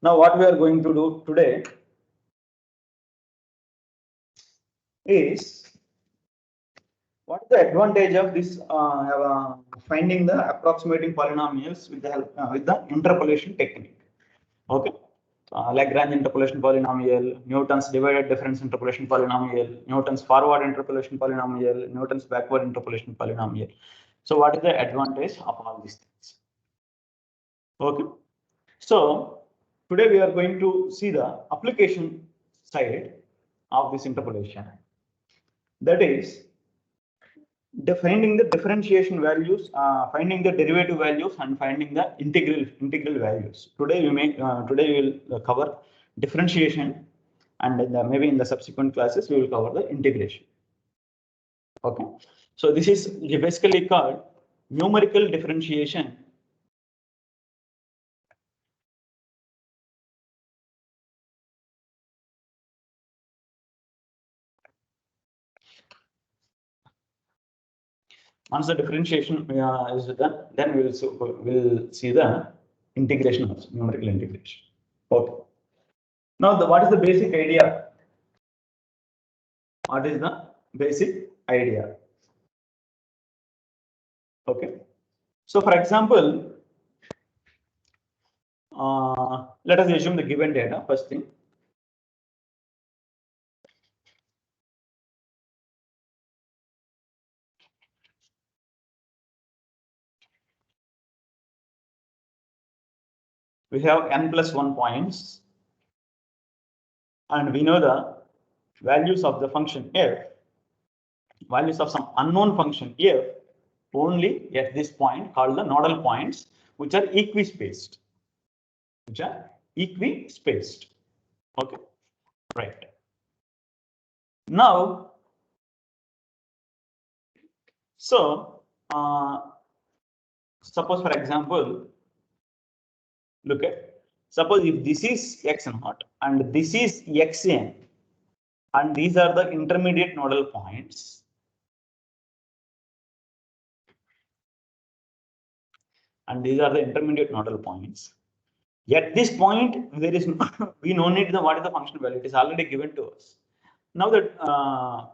Now what we are going to do today is what is the advantage of this finding the approximating polynomials with the help with the interpolation technique. Okay, Lagrange interpolation polynomial, Newton's divided difference interpolation polynomial, Newton's forward interpolation polynomial, Newton's backward interpolation polynomial. So what is the advantage of all these things? Okay, so today we are going to see the application side of this interpolation. That is finding the differentiation values, finding the derivative values, and finding the integral values. Today we will cover differentiation, and maybe in the subsequent classes we will cover the integration. Okay, so this is basically called numerical differentiation. Once the differentiation is done, then we will see the integration of numerical integration. Okay. Now, what is the basic idea? What is the basic idea? Okay. So, for example, let us assume the given data. First thing. We have n+1 points, and we know the values of the function f, values of some unknown function f, only at this point called the nodal points, which are equispaced. Okay, right. Now, so suppose, for example, look at, suppose if this is x0 and this is xn, and these are the intermediate nodal points, and these are the intermediate nodal points. At this point, there is we no need the what is the function value. It is already given to us. Now the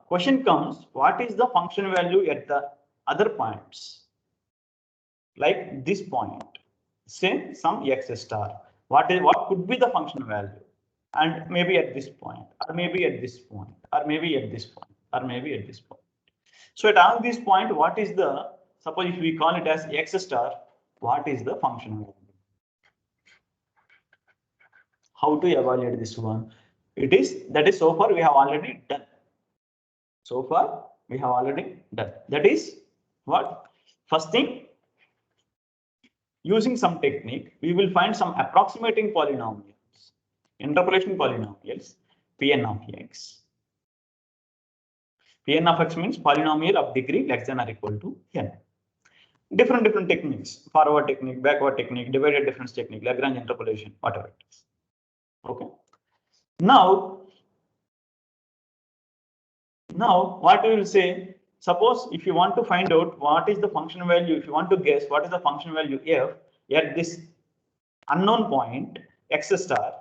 question comes: what is the function value at the other points? Like this point, say some x star. What could be the function value? And maybe at this point, or maybe at this point, or maybe at this point, or maybe at this point. So at all these points, what is the, suppose if we call it as x star, what is the function value? How to evaluate this one? That is so far we have already done. So far we have already done. That is what? First thing, using some technique, we will find some approximating polynomials, interpolation polynomials, Pn of x. Pn of x means polynomial of degree less than or equal to n. Different techniques, forward technique, backward technique, divided difference technique, Lagrange interpolation, whatever it is. Okay. Now what we will say, suppose if you want to find out what is the function value, if you want to guess what is the function value f at this unknown point x star,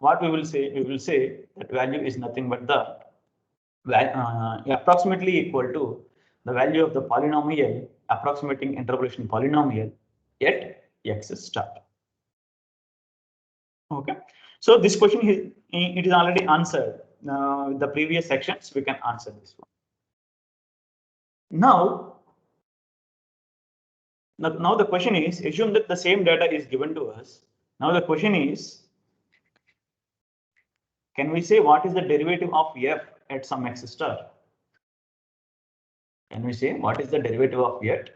what we will say? We will say that value is nothing but the approximately equal to the value of the polynomial approximating interpolation polynomial at x star. Okay, so this question it is already answered. With the previous sections, we can answer this one. Now the question is, assume that the same data is given to us. Now the question is, can we say what is the derivative of f at some x star? Can we say what is the derivative of f?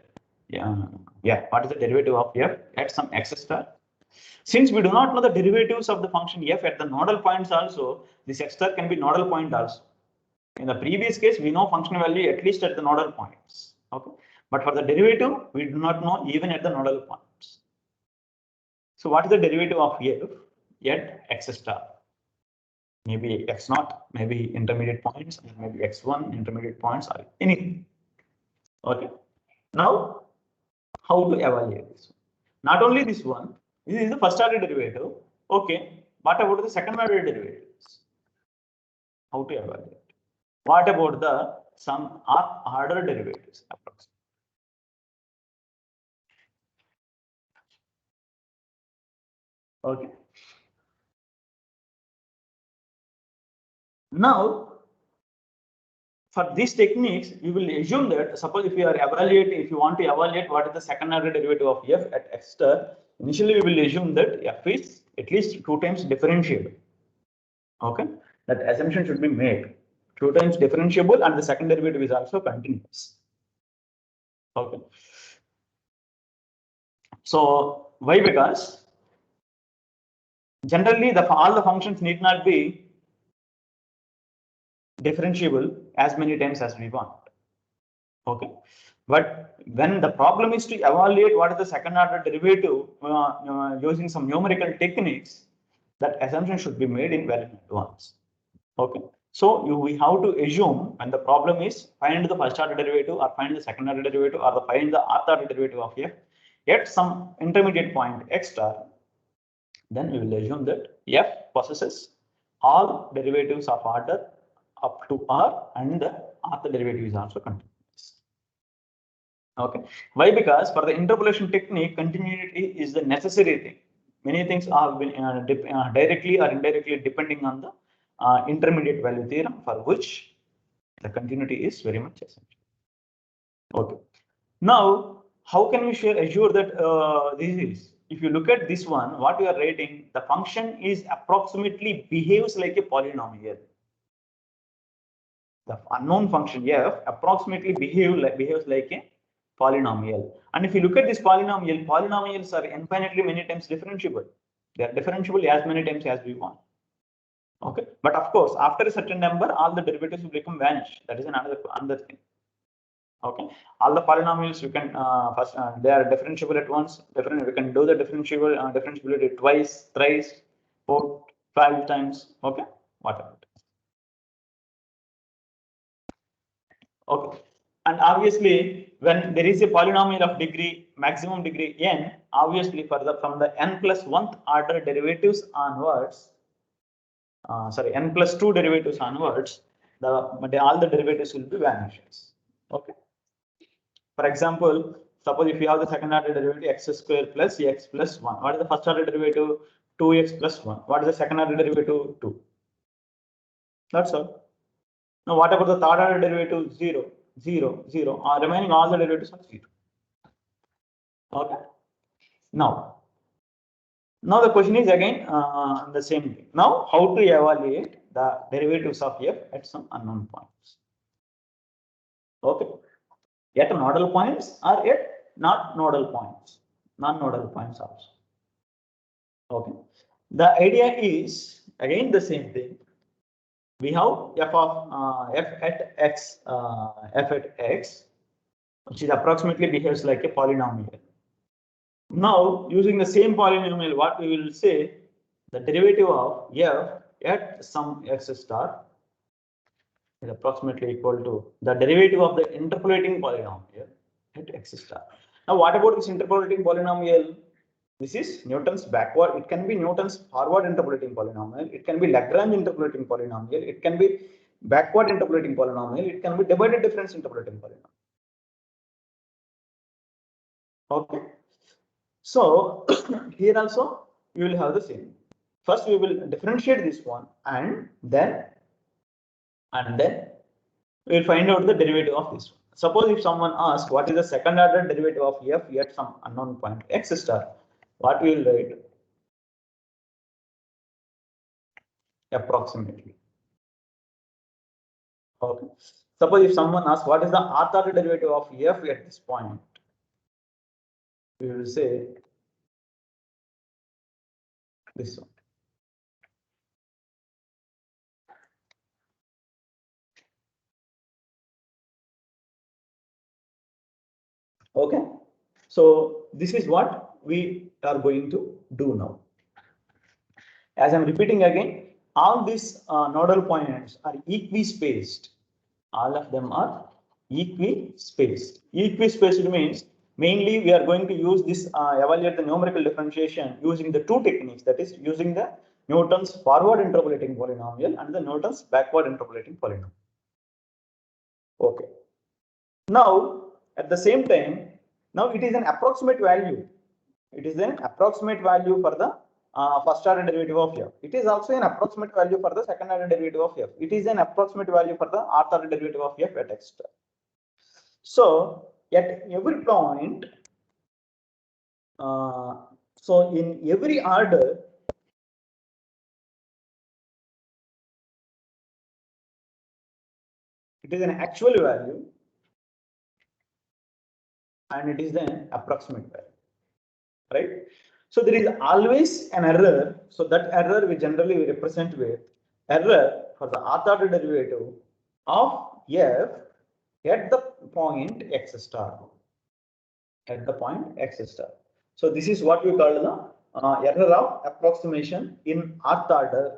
What is the derivative of f at some x star? Since we do not know the derivatives of the function f at the nodal points also, this x star can be nodal point also. In the previous case, we know function value at least at the nodal points. Okay, but for the derivative, we do not know even at the nodal points. So what is the derivative of f at x star? Maybe x0, maybe intermediate points, maybe x1 intermediate points, or anything. Okay. Now, how to evaluate this? Not only this one, This is the first order derivative. Okay. What about the second order derivatives? How to evaluate? What about the some order derivatives approximately? Okay. Now, for these techniques, we will assume that suppose if you want to evaluate what is the second order derivative of f at x star, initially we will assume that f is at least 2 times differentiable. Okay, that assumption should be made. 2 times differentiable and the second derivative is also continuous. Okay. So why? Because generally all the functions need not be differentiable as many times as we want. Okay, but when the problem is to evaluate what is the second order derivative using some numerical techniques, that assumption should be made in well in advance. Okay, so we have to assume when the problem is find the first order derivative or find the second order derivative or find the nth order derivative of f at some intermediate point x star, then we will assume that f possesses all derivatives of order up to r and the nth derivative is also continuous. Okay, why? Because for the interpolation technique, continuity is the necessary thing. Many things are directly or indirectly depending on the intermediate value theorem, for which the continuity is very much essential. Okay, now how can we assure that this is? If you look at this one, what we are writing, the function is approximately behaves like a polynomial. The unknown function f approximately behaves like a polynomial. And if you look at this polynomial, polynomials are infinitely many times differentiable. They are differentiable as many times as we want. Okay, but of course, after a certain number, all the derivatives will become vanish. That is another thing. Okay, all the polynomials you can first they are differentiable at once. We can do the differentiability twice, thrice, 4, 5 times. Okay, whatever. Okay, and obviously when there is a polynomial of maximum degree n, obviously from the n plus 1th order derivatives onwards, n plus 2 derivatives onwards, all the derivatives will be vanishes. Okay. For example, suppose if you have the second order derivative x square plus x plus 1, what is the first order derivative? 2x plus 1. What is the second order derivative? 2. That's all. Now, what about the third order derivative? 0, 0, 0. Remaining all the derivatives are 0. Okay. Now the question is again the same thing. Now, how to evaluate the derivatives of f at some unknown points? Okay. At nodal points or at not nodal points, non-nodal points also. Okay. The idea is again the same thing. We have f at x, which is approximately behaves like a polynomial. Now, using the same polynomial, what we will say, the derivative of f at some x star is approximately equal to the derivative of the interpolating polynomial at x star. Now, what about this interpolating polynomial? This is Newton's backward. It can be Newton's forward interpolating polynomial. It can be Lagrange interpolating polynomial. It can be backward interpolating polynomial. It can be divided difference interpolating polynomial. Okay. So here also we will have the same. First we will differentiate this one and then we will find out the derivative of this one. Suppose if someone asks what is the second order derivative of f at some unknown point x star, what we will write? Approximately. Okay. Suppose if someone asks what is the nth order derivative of f at this point, we will say this one. Okay. So this is what we are going to do now. As I'm repeating again, all these nodal points are equispaced. All of them are equispaced. Equispaced means Mainly, we are going to use this evaluate the numerical differentiation using the two techniques, that is using the Newton's forward interpolating polynomial and the Newton's backward interpolating polynomial. Okay. Now, at the same time, now it is an approximate value. It is an approximate value for the first order derivative of f. It is also an approximate value for the second order derivative of f. It is an approximate value for the rth order derivative of f at x star. So at every point, so in every order, it is an actual value and it is an approximate value, right? So there is always an error. So that error we generally represent with error for the rth order derivative of f at the point x star. At the point x star. So this is what we call the error of approximation in rth order.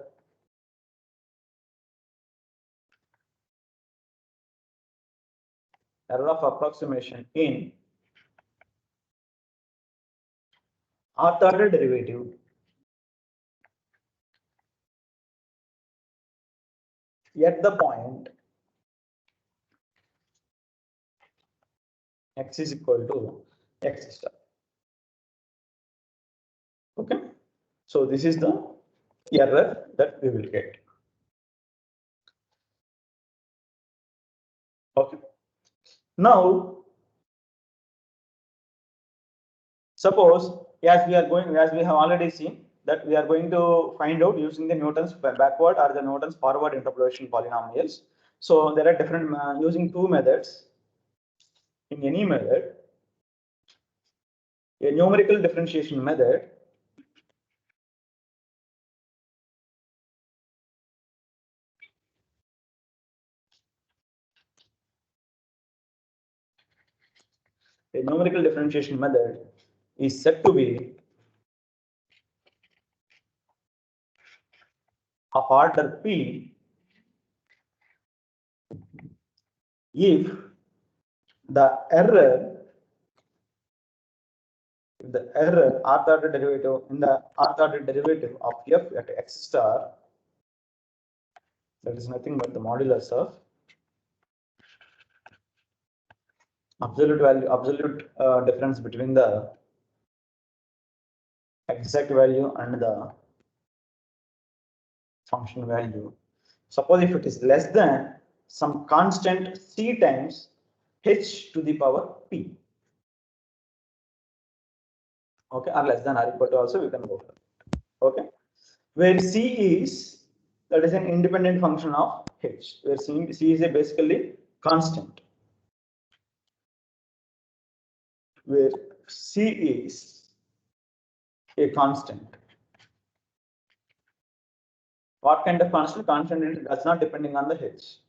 Error of approximation in rth order derivative at the point x is equal to x star. Okay, so this is the error that we will get. Okay, now suppose as we have already seen that we are going to find out using the Newton's backward or the Newton's forward interpolation polynomials. So there are different using two methods. In any method, a numerical differentiation method is said to be of order p if the error rth order derivative in the rth order derivative of f at x star, that is nothing but the modulus of absolute difference between the exact value and the function value. Suppose if it is less than some constant c times h to the power p. Okay, or less than or equal to also we can go for it. Okay, where c is, that is an independent function of h, where c is a basically constant, where c is a constant. What kind of constant? Constant it does not depending on the h.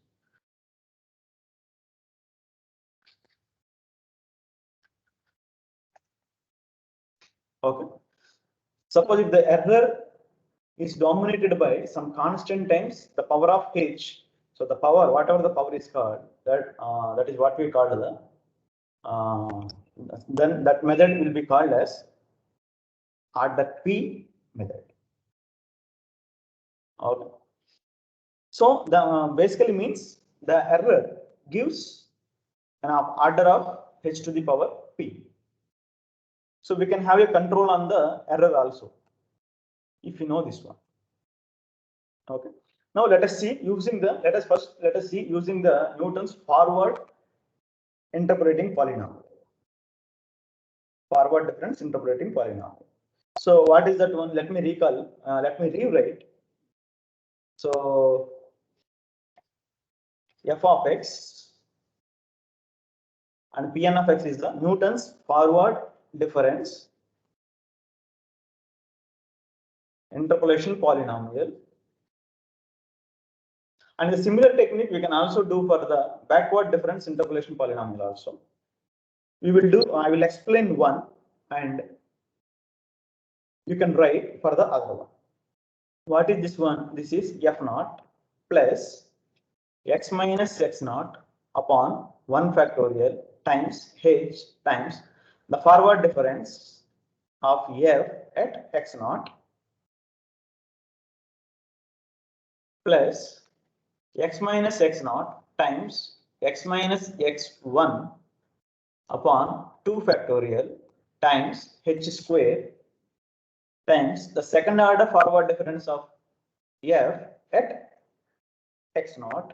Okay, suppose if the error is dominated by some constant times the power of h. So the power, whatever the power is called, that is what we call the then that method will be called as order p method. Okay. So the basically means the error gives an order of h to the power p. So we can have a control on the error also, if you know this one. Okay. Now let us see using the Newton's forward interpolating polynomial. Forward difference interpolating polynomial. So what is that one? Let me recall. Let me rewrite. So f of x and Pn of x is the Newton's forward difference interpolation polynomial. And the similar technique we can also do for the backward difference interpolation polynomial also. I will explain one and you can write for the other one. What is this one? This is f naught plus x minus x naught upon 1 factorial times h times the forward difference of f at x naught plus x minus x naught times x minus x1 upon 2 factorial times h square times the second order forward difference of f at x naught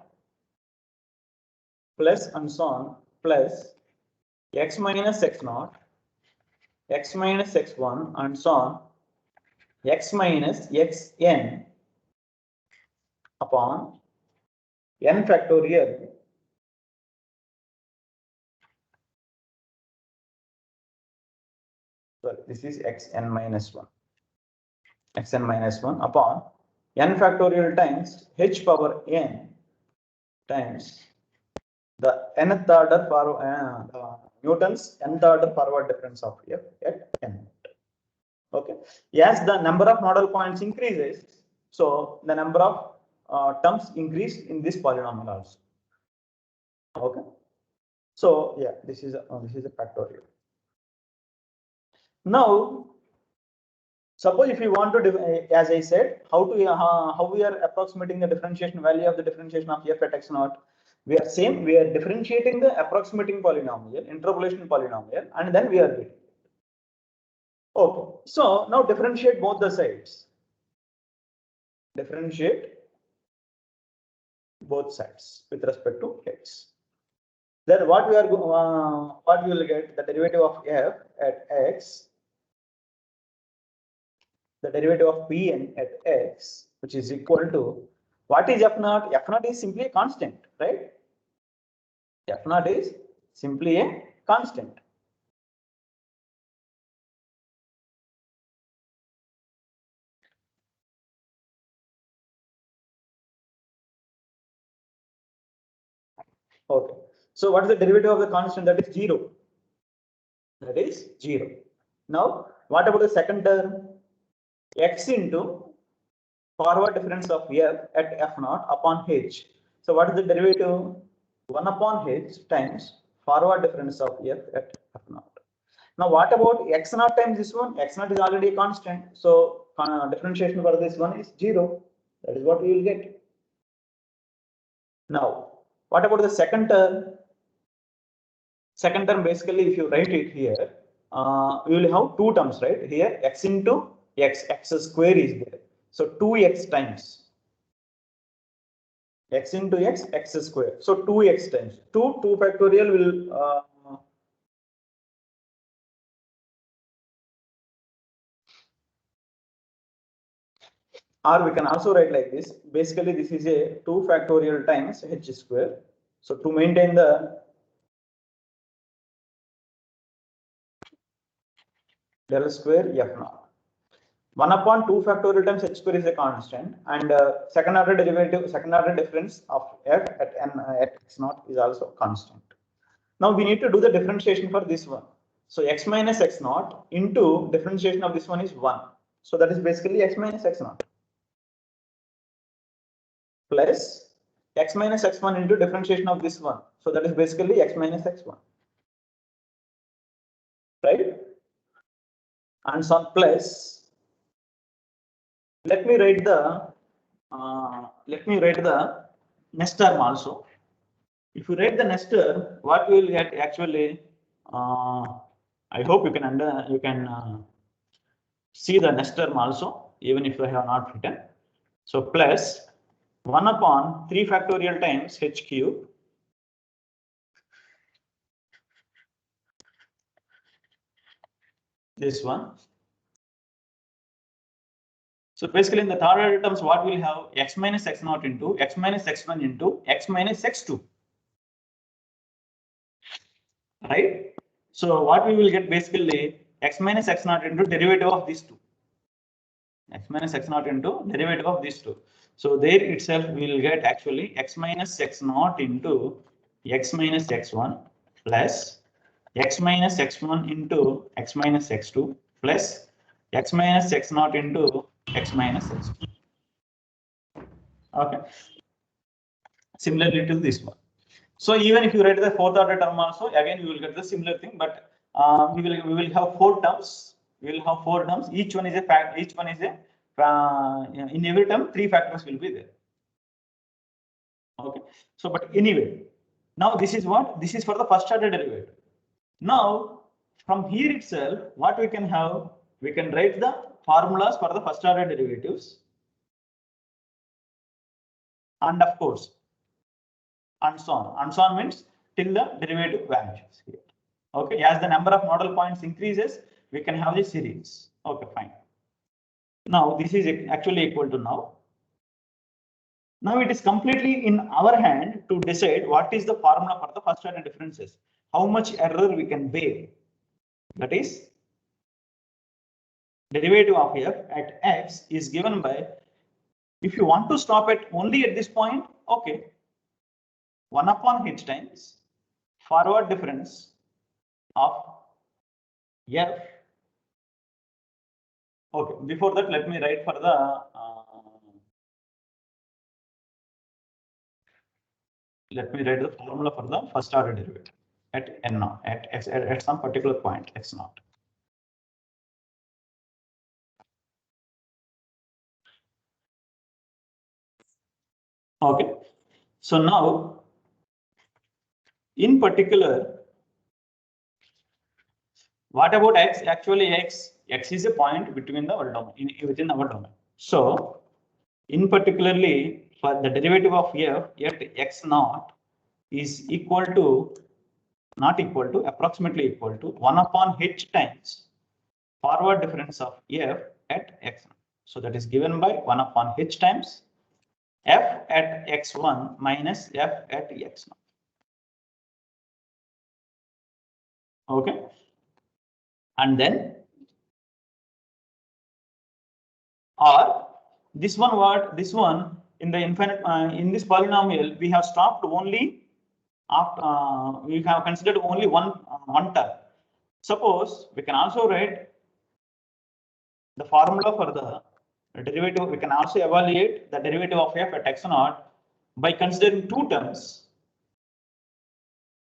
plus and so on plus x minus x naught, x minus x1 and so on, x minus xn upon n factorial this is xn minus 1 upon n factorial times h power n times the nth order Newton's nth order forward difference of f at n. Okay, as the number of nodal points increases, so the number of terms increase in this polynomial also. Okay, so yeah, this is a factorial. Now, suppose if you want to, as I said, how we are approximating the differentiation value of the differentiation of f at x naught. We are differentiating the approximating polynomial, interpolation polynomial, and then we are getting. Okay, so now differentiate both the sides. Differentiate both sides with respect to x. Then what we will get the derivative of f at x, the derivative of Pn at x, which is equal to what is f naught? F naught is simply a constant, right? F naught is simply a constant. Okay. So what is the derivative of the constant? That is 0. That is 0. Now, what about the second term? X into forward difference of f at f naught upon h. So what is the derivative? 1 upon h times forward difference of f at f naught. Now what about x naught times this one? X naught is already a constant. So differentiation for this one is 0. That is what we will get. Now what about the second term? Second term, basically, if you write it here, we will have two terms, right? Here, x into x square is there. So 2x times x into x square. So 2x times 2 factorial will or we can also write like this. Basically, this is a 2 factorial times h square. So to maintain the del square f naught. 1 upon 2 factorial times h square is a constant, and second order difference of f at at x naught is also constant. Now we need to do the differentiation for this one. So x minus x naught into differentiation of this one is 1. So that is basically x minus x naught plus x minus x1 into differentiation of this one. So that is basically x minus x1, right? And so plus. Let me write the next term also. If you write the next term, what we will get actually, I hope you can see the next term also, even if I have not written. So plus 1 upon 3 factorial times h cube this one. So basically in the third order terms, what we'll have x minus x naught into x minus x1 into x minus x2. Right? So what we will get basically x minus x naught into derivative of these two. X minus x naught into derivative of these two. So there itself we will get actually x minus x naught into x minus x1 plus x minus x1 into x minus x2 plus x minus x naught into x minus x2. Okay. Similarly to this one. So even if you write the fourth order term also, again you will get the similar thing, but we will have four terms. We will have four terms. Each one is a fact. Each one is a in every term 3 factors will be there. Okay. So, but anyway, now this is what this is for the first order derivative. Now, from here itself, what we can have, we can write the formulas for the first order derivatives, and of course, and so on. And so on means till the derivative vanishes here. Okay, as the number of model points increases, we can have the series. Okay, fine. Now this is actually equal to now. Now it is completely in our hand to decide what is the formula for the first order differences. How much error we can bear. That is, derivative of f at x is given by, if you want to stop it only at this point, okay, 1 upon h times forward difference of f. Okay, before that, let me write for the formula for the first order derivative at n naught at x at some particular point x naught. Okay, so now in particular, what about x? Actually, x is a point between the domain within our domain. So in particularly for the derivative of f at x naught is equal to, not equal to, approximately equal to 1 upon h times forward difference of f at x. So that is given by 1 upon h times f at x1 minus f at x0. Okay, and then or this one, what this one in the infinite in this polynomial we have stopped only after we have considered only one term. Suppose we can also write the formula for the derivative. We can also evaluate the derivative of f at x naught by considering two terms.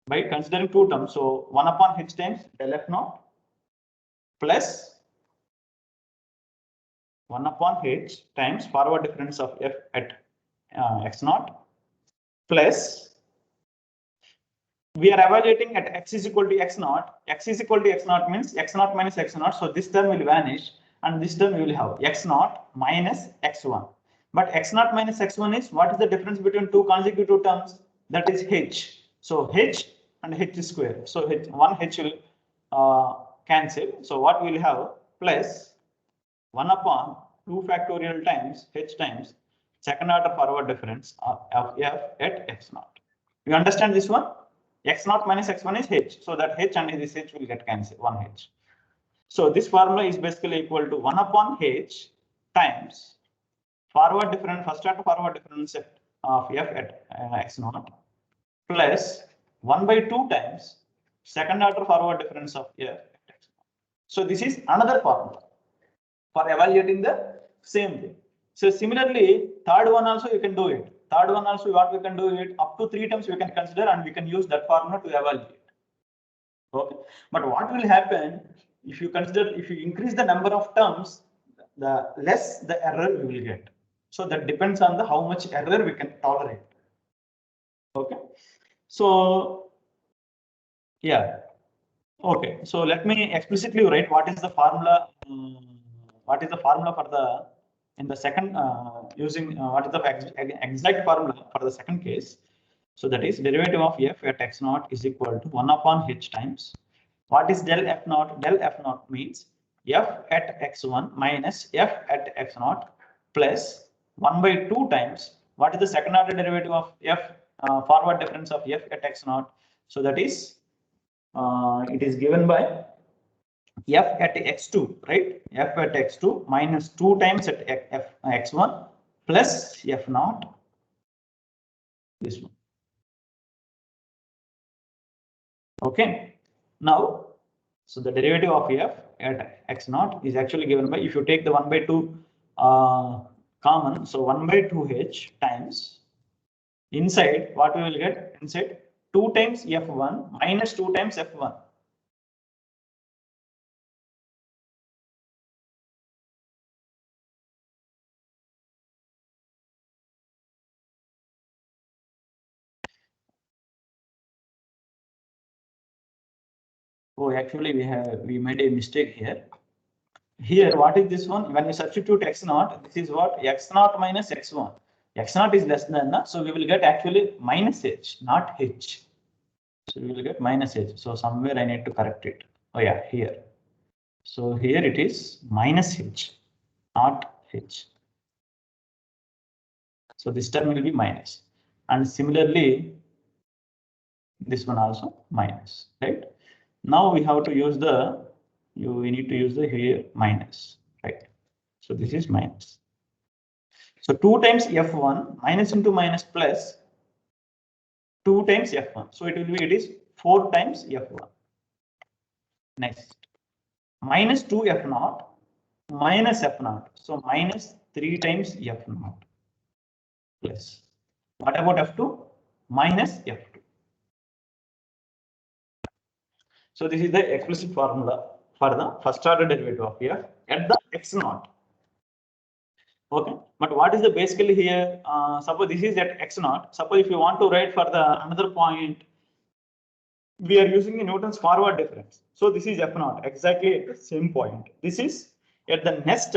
So 1 upon h times del f naught plus 1 upon h times forward difference of f at x naught plus, we are evaluating at x is equal to x naught. X is equal to x naught means x naught minus x naught. So this term will vanish, and this term we will have x naught minus x1. But x naught minus x1 is, what is the difference between two consecutive terms? That is h. So h and h square. So one h will cancel. So what we will have plus 1 upon 2 factorial times h times second order forward difference of f at x naught. You understand this one? X naught minus x1 is h. So that h and this h will get cancelled, 1h. So this formula is basically equal to 1 upon h times forward difference, first order forward difference of f at x naught plus 1 by 2 times second order forward difference of f at x naught. So this is another formula for evaluating the same thing. So similarly, third one also you can do it. Third one also, what we can do it up to 3 times we can consider, and we can use that formula to evaluate. Okay, but what will happen if you consider, if you increase the number of terms, the less the error we will get. So that depends on the how much error we can tolerate. Okay, so yeah, okay, so let me explicitly write what is the formula. What is the formula for the in the second using what is the exact formula for the second case? So that is derivative of f at x naught is equal to 1 upon h times. What is del f naught? Del f naught means f at x1 minus f at x naught plus 1 by 2 times. What is the second order derivative of f forward difference of f at x naught? So that is it is given by f at x2, right? F at x2 minus 2 times at x1 plus f naught, this one. Okay, now, so the derivative of f at x naught is actually given by, if you take the 1 by 2 common, so 1 by 2h times inside, what we will get inside 2 times f1 minus 2 times f1. Oh, actually we made a mistake here. Here, what is this one? When we substitute x naught, this is what? X naught minus x1. X naught is less than, so we will get actually minus h, not h. So we will get minus h. So somewhere I need to correct it. Oh yeah, here. So here it is minus h, not h. So this term will be minus. And similarly, this one also minus, right? Now we have to use we need to use the here minus, right? So this is minus. So 2 times f1 minus into minus plus 2 times f1. So it is 4 times f1. Next, minus 2 f0 minus f0. So minus 3 times f0 plus. What about f2? Minus f2. So this is the explicit formula for the first order derivative of f at the x0. Okay, but what is the basically here? Suppose this is at x0. Suppose if you want to write for the another point, we are using the Newton's forward difference. So this is f0 exactly at the same point. This is at the next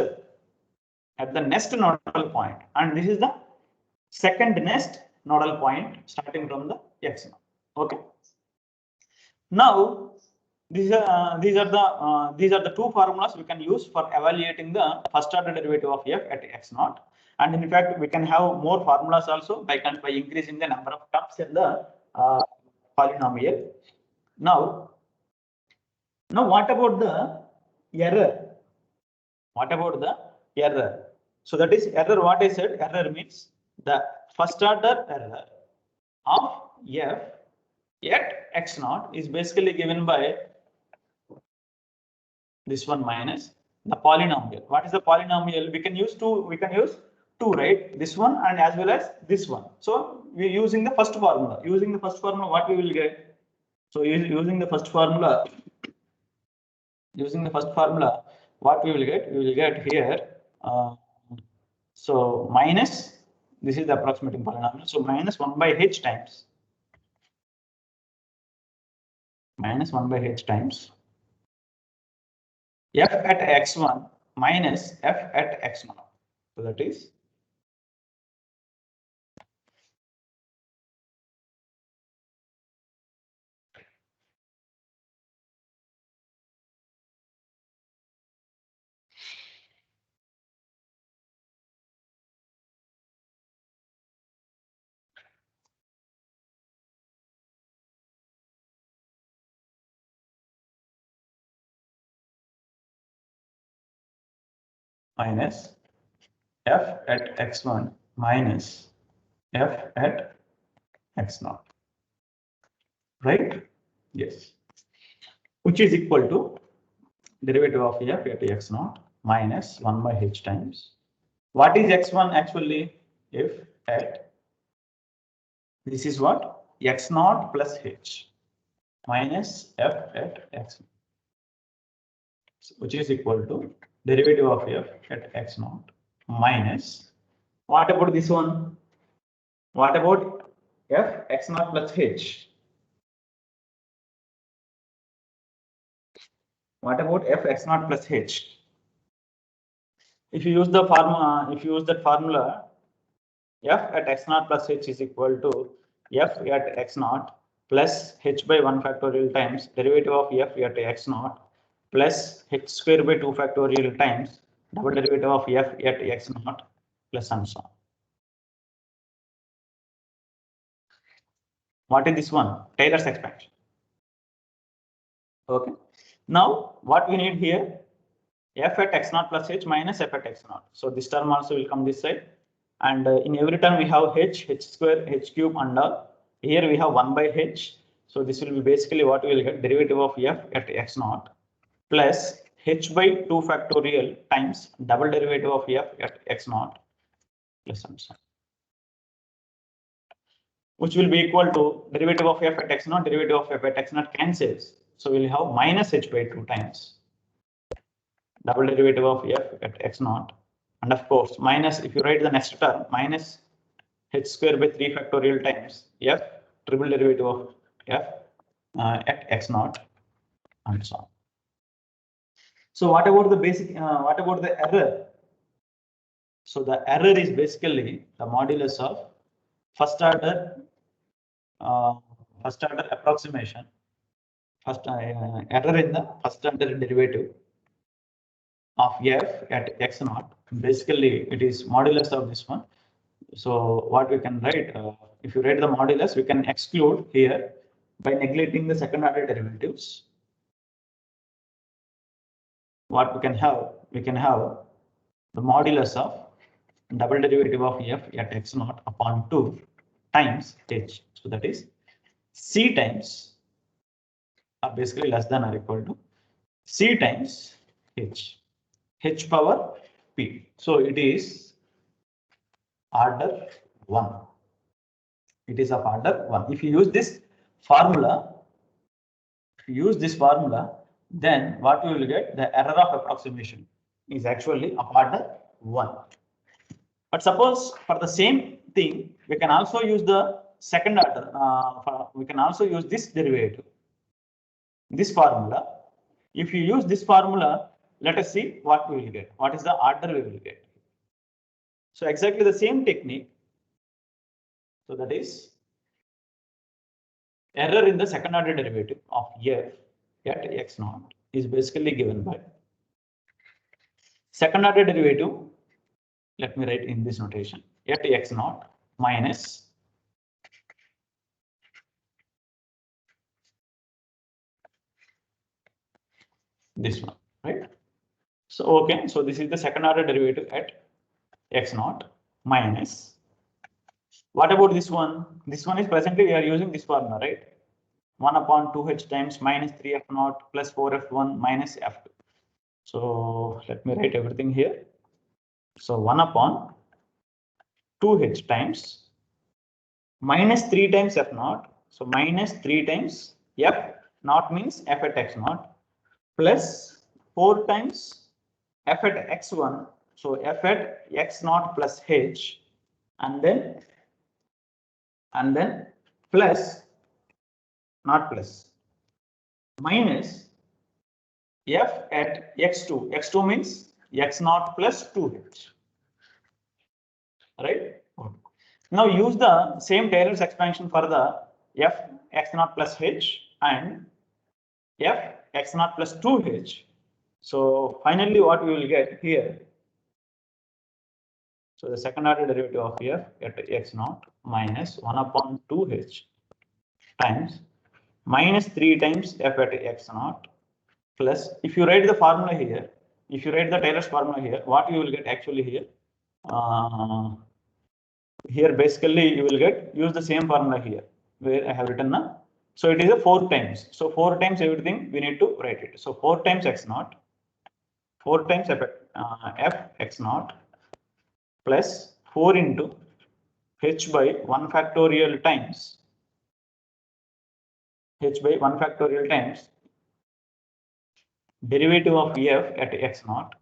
nodal point, and this is the second next nodal point starting from the x0. Okay. Now these are the two formulas we can use for evaluating the first order derivative of f at x0. And in fact, we can have more formulas also by increasing the number of terms in the polynomial. Now what about the error? What about the error? So that is error. What I said, error means the first order error of f at x0 is basically given by this one minus the polynomial. What is the polynomial? We can use two, right? This one and as well as this one. So we're using the first formula. Using the first formula, what we will get? So using the first formula, what we will get? We will get here. So minus, this is the approximating polynomial. So minus 1 by h times. Minus 1 by h times f at x1 minus f at x0. So that is minus f at x1 minus f at x0, right? Yes, which is equal to derivative of f at x0 minus 1 by h times. What is x1 actually? If at this is what? x0 plus h minus f at x0, which is equal to derivative of f at x0 minus, what about this one? What about f x0 plus h? What about f x0 plus h? If you use the formula, f at x0 plus h is equal to f at x0 plus h by 1 factorial times derivative of f at x0 plus h square by 2 factorial times double derivative of f at x0 plus and so on. What is this one? Taylor's expansion. Okay. Now what we need here? F at x0 plus h minus f at x0. So this term also will come this side. And in every term we have h square, h cube and all. Here we have 1 by h. So this will be basically what we will get, derivative of f at x0 plus h by 2 factorial times double derivative of f at x0 plus some, which will be equal to derivative of f at x0, derivative of f at x0 cancels. So we'll have minus h by 2 times double derivative of f at x0. And of course, minus, if you write the next term, minus h square by 3 factorial times f triple derivative of f at x0 and so on. So what about the basic, what about the error? So the error is basically the modulus of first order approximation, error in the first order derivative of f at x naught. Basically, it is modulus of this one. So what we can write, if you write the modulus, we can exclude here by neglecting the second order derivatives. What we can have the modulus of double derivative of f at x naught upon 2 times h. So that is c times, basically less than or equal to c times h power p. So it is order 1. It is of order 1. If you use this formula, then what we will get, the error of approximation is actually of order 1. But suppose for the same thing, we can also use the second order. We can also use this derivative, this formula. If you use this formula, let us see what we will get. What is the order we will get? So exactly the same technique. So that is error in the second order derivative of f at x naught is basically given by second order derivative. Let me write in this notation, at x naught minus this one, right? So okay, so this is the second order derivative at x naught minus, what about this one? This one is presently we are using this formula, right? 1 upon 2h times minus 3f naught plus 4f1 minus f2. So let me write everything here. So 1 upon 2h times minus 3 times f naught. So minus 3 times f naught means f at x naught plus 4 times f at x1. So f at x naught plus h, and then plus, not plus, minus f at x2. x2 means x naught plus 2h, right? Now use the same Taylor's expansion for the f x naught plus h and f x naught plus 2h. So finally what we will get here, so the second order derivative of f at x naught minus 1 upon 2h times minus 3 times f at x naught plus, if you write the formula here, if you write the Taylor's formula here, what you will get actually here, here basically you will get, use the same formula here where I have written now. So it is a 4 times. So 4 times everything we need to write it. So 4 times x naught, 4 times f x naught plus 4 into h by 1 factorial times derivative of f at x naught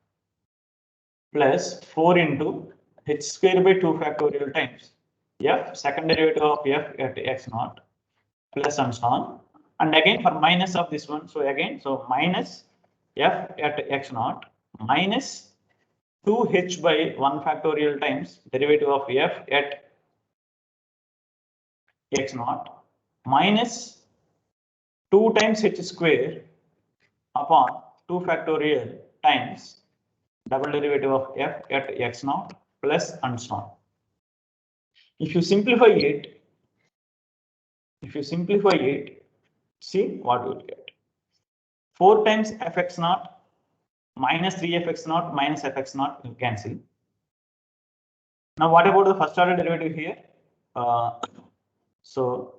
plus 4 into h square by 2 factorial times f second derivative of f at x naught plus and so on, and again for minus of this one, so again, so minus f at x naught minus 2h by 1 factorial times derivative of f at x naught minus 2 times h square upon 2 factorial times double derivative of f at x naught plus and so on. If you simplify it, see what you will get. 4 times fx naught minus 3fx naught minus fx naught, you can see. Now what about the first order derivative here? So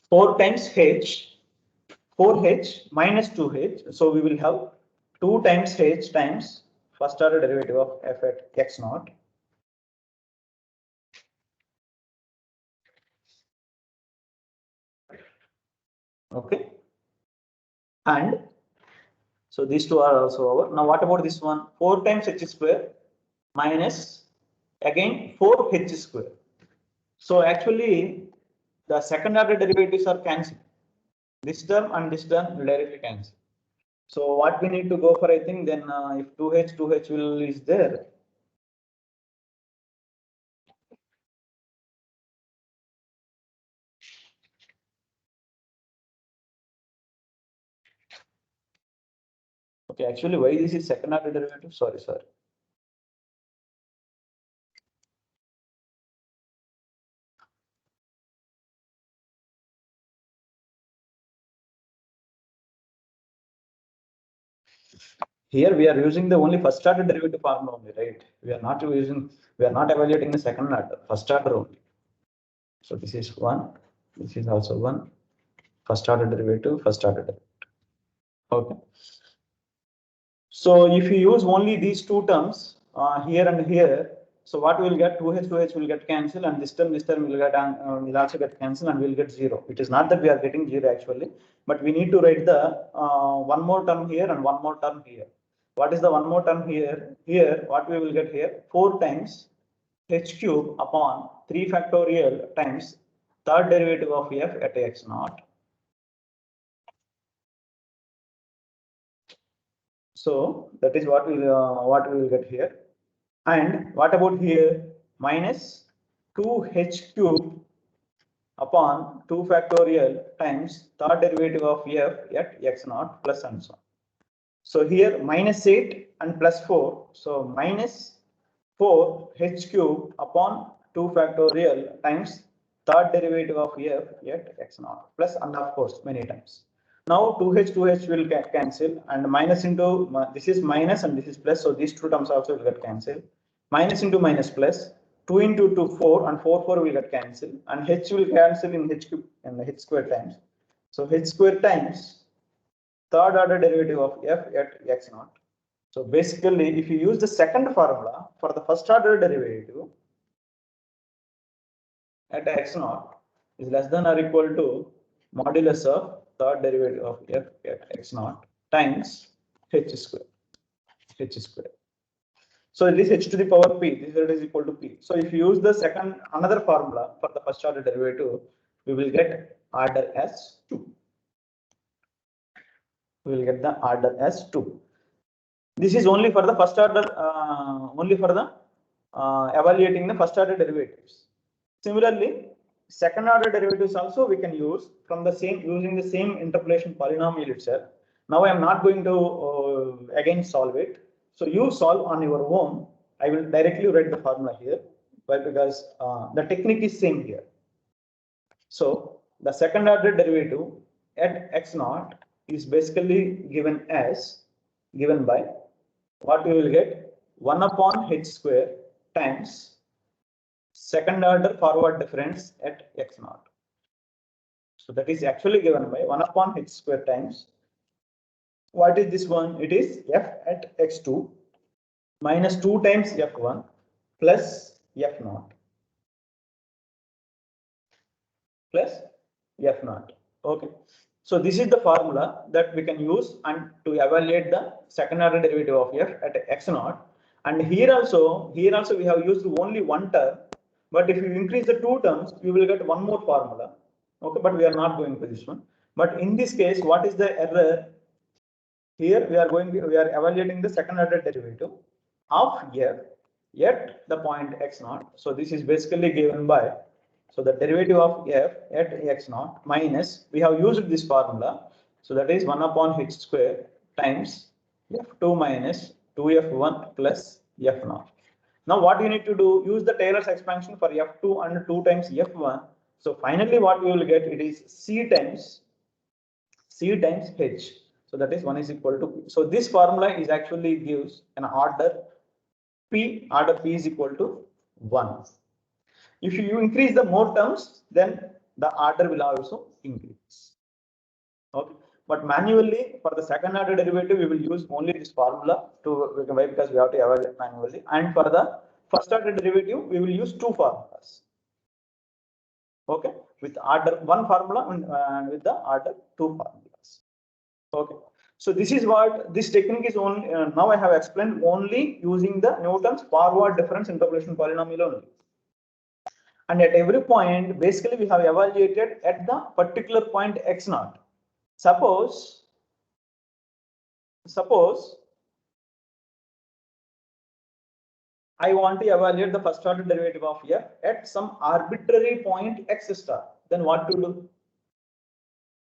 4 times h, 4h minus 2h. So we will have 2 times h times first order derivative of f at x naught. Okay. And so these two are also over. Now what about this one? 4 times h square minus again 4h square. So actually the second order derivatives are cancelled. This term and this term will directly cancel. So what we need to go for, I think, then if 2h will is there. Okay, actually, why this is second order derivative? Sorry. Here we are using the only first order derivative formula only, right? We are not evaluating the second order, first order only. So this is one, this is also one, first order derivative, first order derivative. Okay. So if you use only these two terms here and here, so what we will get, 2h will get cancelled, and this term will also get cancelled, and we'll get 0. It is not that we are getting 0 actually, but we need to write the one more term here and one more term here. What is the one more term here? Here, what we will get here, 4 times h cube upon 3 factorial times third derivative of f at x naught. So that is what we will get here. And what about here? Minus 2h cube upon 2 factorial times third derivative of f at x naught plus and so on. So here minus 8 and plus 4. So minus 4 h cube upon 2 factorial times third derivative of f at x naught plus, and of course many times. Now 2h will cancel, and minus into this is minus and this is plus, so these two terms also will get cancelled. Minus into minus plus, 2 into 2 4, and 4 will get cancelled, and h will cancel in h cube and h square times. So h square times third order derivative of f at x naught. So basically, if you use the second formula for the first order derivative at x naught is less than or equal to modulus of third derivative of f at x naught times h square. So this h to the power p, this is equal to p. So if you use the another formula for the first order derivative, we will get order as 2. We will get the order as 2. This is only for the first order, only for the evaluating the first order derivatives. Similarly, second order derivatives also we can use from the same, using the same interpolation polynomial itself. Now I am not going to again solve it. So you solve on your own. I will directly write the formula here, but because the technique is same here. So the second order derivative at x naught is basically given by what we will get, 1 upon h square times second order forward difference at x naught. So that is actually given by 1 upon h square times, what is this one? It is f at x2 minus 2 times f1 plus f naught plus f naught. Okay. So this is the formula that we can use and to evaluate the second order derivative of f at x naught. And here also we have used only one term, but if you increase the two terms, you will get one more formula. Okay, but we are not going for this one. But in this case, what is the error? Here we are evaluating the second order derivative of f at the point x naught. So this is basically given by, so the derivative of f at x naught minus, we have used this formula. So that is 1 upon h square times f2 minus 2f1 plus f naught. Now what you need to do, use the Taylor's expansion for f2 and 2 times f1. So finally what we will get, it is c times h. So that is 1 is equal to p. So this formula is actually gives an order p is equal to 1. If you increase the more terms, then the order will also increase. Okay. But manually, for the second order derivative, we will use only this formula because we have to evaluate manually. And for the first order derivative, we will use two formulas. Okay, with order one formula and with the order two formulas. Okay. So this is what this technique is only. Now I have explained only using the Newton's forward difference interpolation polynomial only. And at every point, basically we have evaluated at the particular point x naught. Suppose I want to evaluate the first order derivative of f at some arbitrary point x star. Then what to do?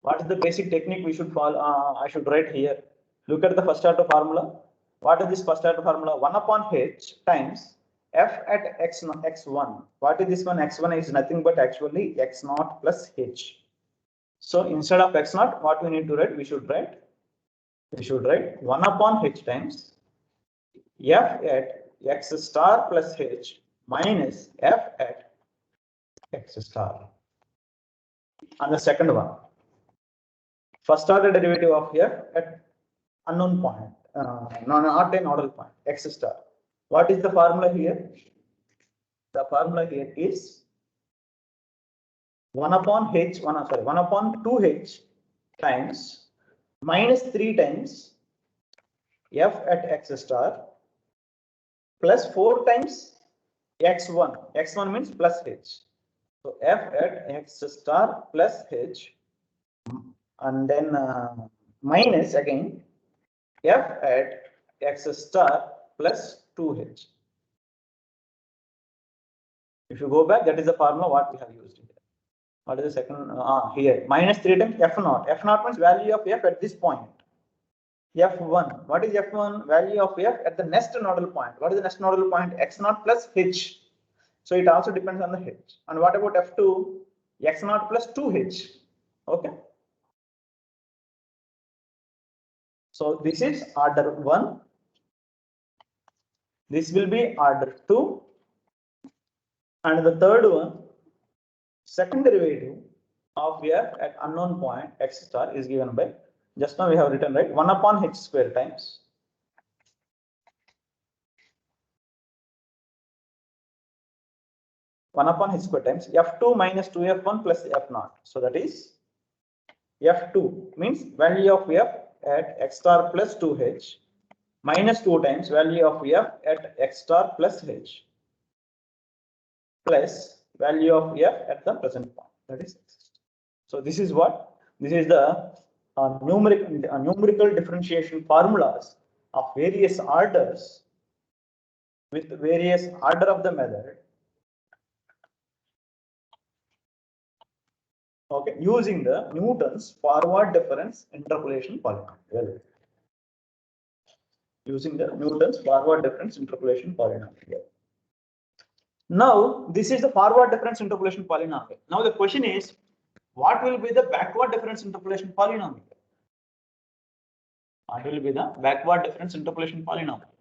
What is the basic technique we should follow? I should write here. Look at the first order formula. What is this first order formula? 1 upon h times f at x1. What is this one? X1 is nothing but actually x naught plus h. So instead of x naught, what we need to write? We should write 1 upon h times f at x star plus h minus f at x star. And the second one, first order derivative of f at unknown point, not a nodal point, x star. What is the formula here? The formula here is 1 upon 2h times minus 3 times f at x star plus 4 times x1. X1 means plus h. So f at x star plus h, and then minus again f at x star plus 2h. If you go back, that is the formula what we have used here. What is the second? Here minus 3 times f naught. F naught means value of f at this point. F1. What is F1? Value of f at the next nodal point. What is the next nodal point? X naught plus h. So it also depends on the h. And what about F2? X naught plus 2h. Okay. So this is order 1. This will be order 2. And the third one, second derivative of f at unknown point x star is given by, just now we have written, right, 1 upon h square times 1 upon h square times f2 minus 2f1 plus f0. So that is f2 means value of f at x star plus 2h minus 2 times value of f at x star plus h plus value of f at the present point, that is x. So this is what? This is the numerical differentiation formulas of various orders with various order of the method. Okay, using the Newton's forward difference interpolation polynomial. Using the Newton's forward difference interpolation polynomial. Now, this is the forward difference interpolation polynomial. Now, the question is, what will be the backward difference interpolation polynomial? What will be the backward difference interpolation polynomial?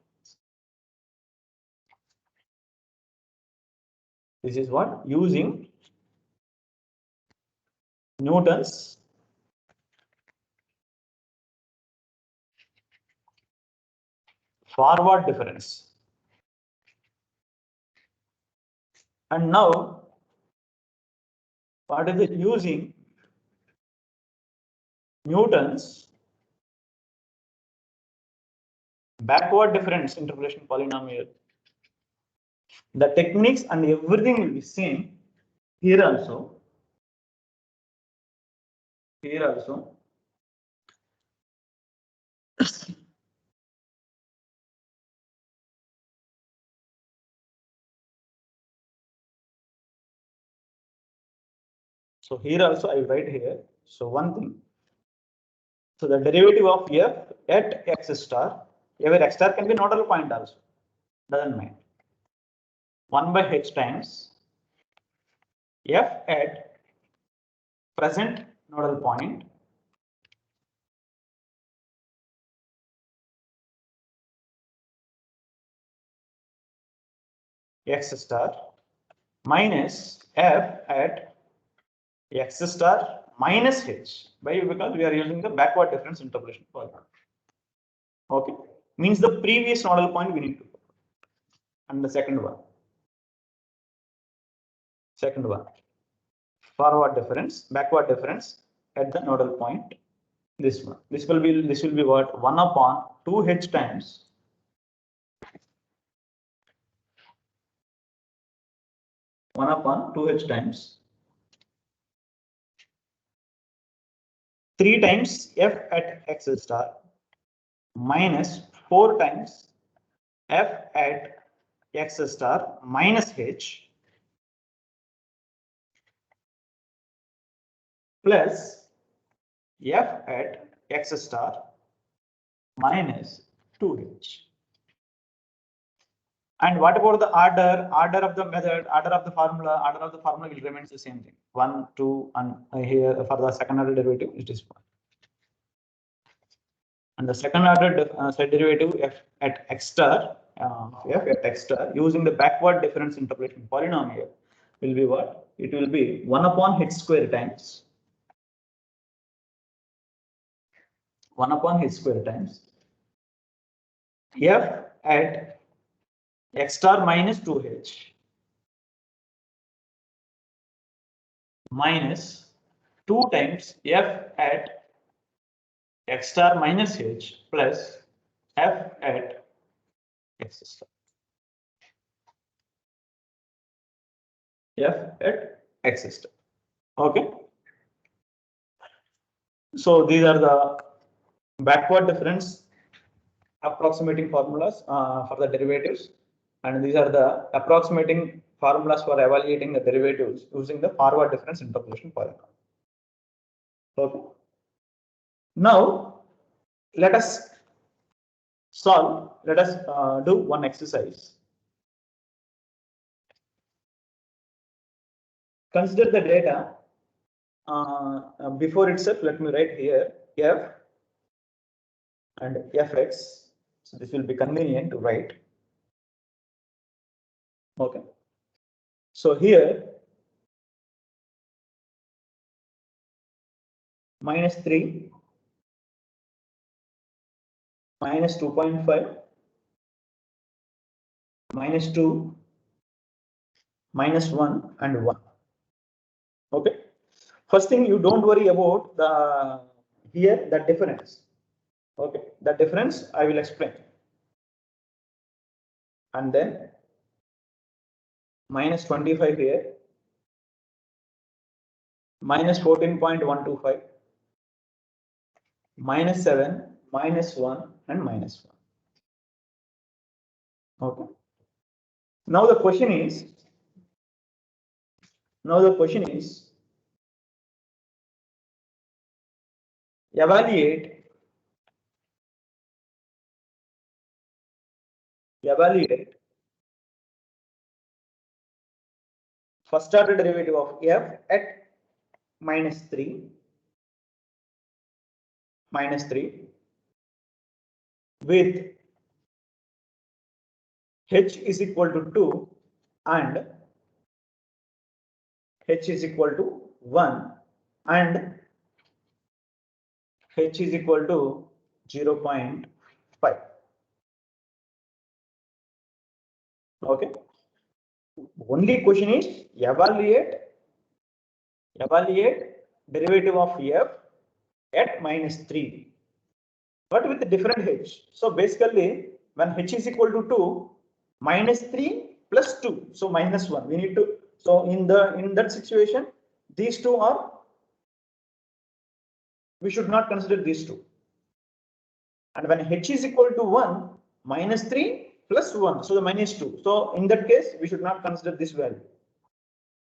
This is what? Using Newton's forward difference. And now, what is it? Using Newton's backward difference interpolation polynomial. The techniques and everything will be same here also. Here also. So here also I write here. So one thing. So the derivative of f at x star, where x star can be nodal point also. Doesn't mind. 1 by h times f at present nodal point x star minus f at x star minus h. Why? Because we are using the backward difference interpolation polynomial. Okay, means the previous nodal point we need to put. And the second one, forward difference, backward difference at the nodal point. This one, this will be what? 1 upon 2h times 1 upon 2h times 3 times f at x star minus 4 times f at x star minus h plus f at x star minus 2h. And what about the order? Order of the method, order of the formula, will remain the same thing. 1, 2, and here for the second order derivative, it is 1. And the second order side derivative f at x star, using the backward difference interpolation polynomial will be what? It will be 1 upon h square times 1 upon h square times f at x star minus 2h minus 2 times f at x star minus h plus f at x star. F at x star. Okay. So these are the backward difference approximating formulas for the derivatives, and these are the approximating formulas for evaluating the derivatives using the forward difference interpolation polynomial. Okay. Now let us solve. Let us do one exercise. Consider the data. Before itself, let me write here f and fx. So this will be convenient to write. Okay. So here minus 3, minus 2.5, minus 2, minus 1, and 1. Okay. First thing, you don't worry about the here the difference. Okay, the difference I will explain. And then minus 25 here, minus 14.125, minus 7, minus 1, and minus 1. Okay. Now the question is, evaluate first order derivative of f at minus 3 with h is equal to 2 and h is equal to 1 and h is equal to 0.5. Okay. Only question is evaluate derivative of f at minus 3, but with a different h. So basically, when h is equal to 2, minus 3 plus 2, so minus 1. We need to. So in that situation, these two are. We should not consider these two. And when h is equal to 1, minus 3 plus 1, so the minus 2. So in that case, we should not consider this value.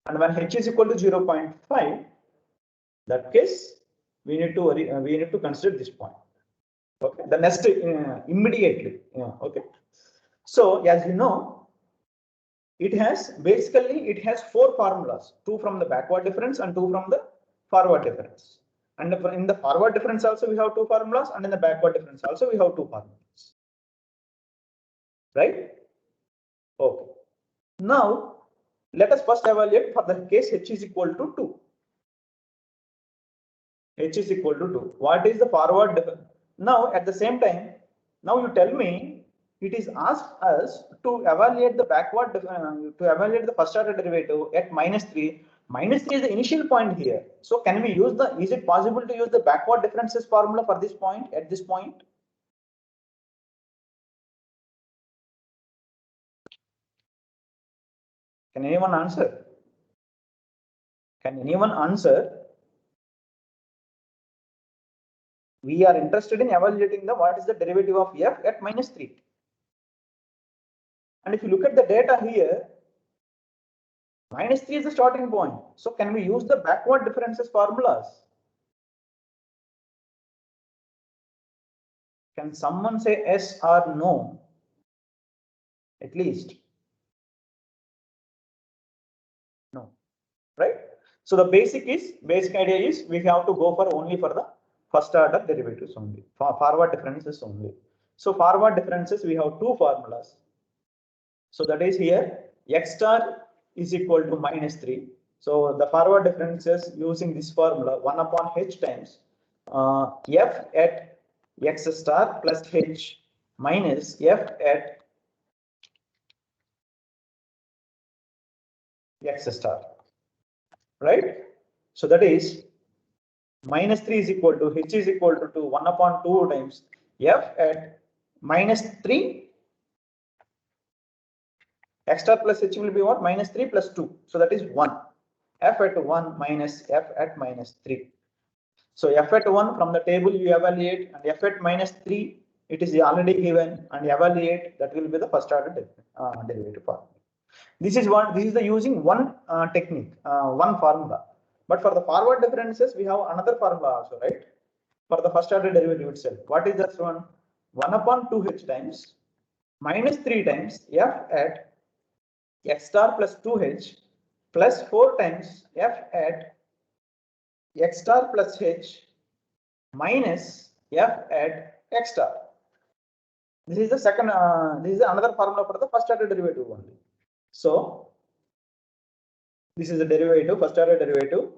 And when h is equal to 0.5, that case we need to consider this point. Okay. The next immediately. Yeah, okay. So as you know, it has 4 formulas: 2 from the backward difference and 2 from the forward difference. And in the forward difference also we have 2 formulas, and in the backward difference also we have 2 formulas. Right? Okay. Now let us first evaluate for the case h is equal to 2. H is equal to 2. What is the forward difference? Now at the same time, now you tell me it is asked us to evaluate the the first order derivative at minus 3. Minus 3 is the initial point here. So can we use is it possible to use the backward differences formula for this point at this point? Can anyone answer? Can anyone answer? We are interested in evaluating the what is the derivative of f at -3. And if you look at the data here, -3 is the starting point. So can we use the backward differences formulas? Can someone say yes or no? At least. No. Right? So the basic idea is we have to go for only for the first order derivatives only, for forward differences only. So forward differences, we have two formulas. So that is here x star is equal to -3. So the forward differences using this formula 1 upon h times f at x star plus h minus f at x star, right? So that is -3 is equal to h is equal to 1 upon 2 times f at -3. X star plus h will be what? -3 plus 2. So that is 1. F at 1 minus f at -3. So f at 1 from the table you evaluate, and f at -3 it is already given, and evaluate, that will be the first order derivative formula. This is the using one technique, one formula. But for the forward differences, we have another formula also, right? For the first order derivative itself. What is that one? 1 upon 2h times -3 times f at x star plus 2h plus 4 times f at x star plus h minus f at x star. This is the second, this is another formula for the first order derivative only. So this is the derivative, first order derivative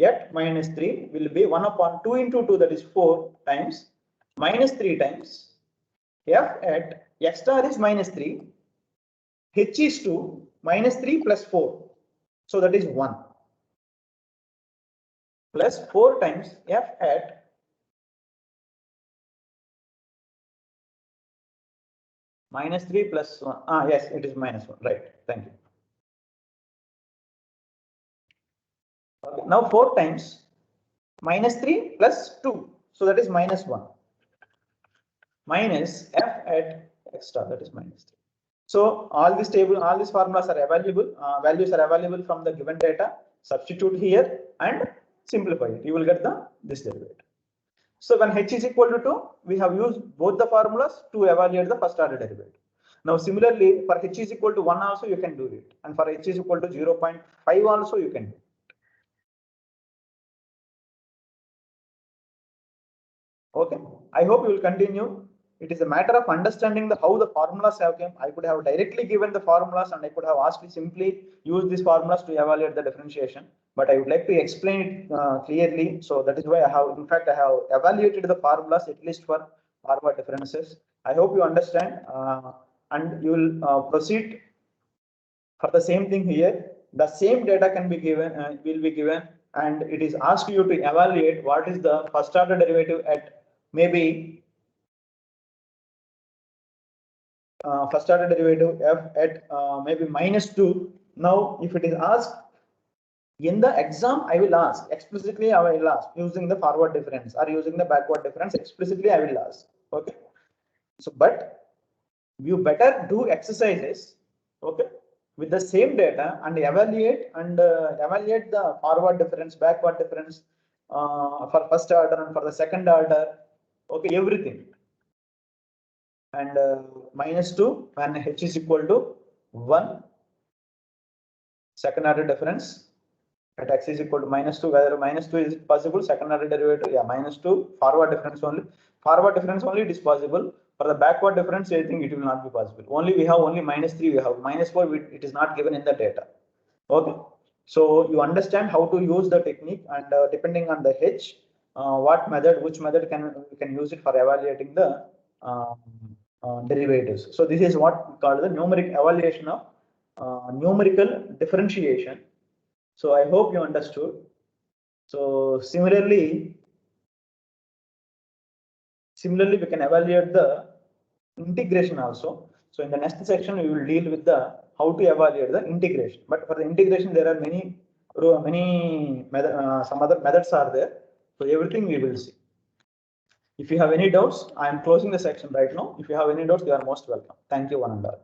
at -3 will be 1 upon 2 into 2, that is 4 times -3 times f at x star is -3, h is 2, -3 plus 4, so that is 1, plus 4 times f at -3 plus 1. Yes, it is -1, right? Thank you. Okay. Now 4 times -3 plus 2, so that is -1, minus f at x star, that is -3. So all this table, all these formulas are available. Values are available from the given data. Substitute here and simplify it. You will get this derivative. So when h is equal to 2, we have used both the formulas to evaluate the first order derivative. Now similarly, for h is equal to 1 also you can do it, and for h is equal to 0.5 also you can do. Okay, I hope you will continue. It is a matter of understanding how the formulas have come. I could have directly given the formulas, and I could have asked you simply use these formulas to evaluate the differentiation. But I would like to explain it clearly. So that is why I have, in fact, I have evaluated the formulas at least for forward differences. I hope you understand, and you will proceed for the same thing here. The same data can be given, will be given, and it is asked you to evaluate what is the first order derivative at maybe first order derivative f at maybe -2. Now, if it is asked in the exam, I will ask explicitly. I will ask using the forward difference or using the backward difference. Explicitly, I will ask. Okay. So, but you better do exercises. Okay, with the same data and evaluate the forward difference, backward difference for first order and for the second order. Okay, everything. And -2 when h is equal to 1, second order difference at x is equal to -2, whether -2 is possible, second order derivative, yeah, -2, forward difference only it is possible. For the backward difference, I think it will not be possible. Only we have only -3, we have -4, it is not given in the data. Okay, so you understand how to use the technique, and depending on the h, which method we can use it for evaluating the derivatives. So this is what we call the numeric evaluation of numerical differentiation. So I hope you understood. So similarly we can evaluate the integration also. So in the next section we will deal with the how to evaluate the integration. But for the integration there are many many some other methods are there. So everything we will see. If you have any doubts, I am closing the section right now. If you have any doubts, you are most welcome. Thank you, one and all.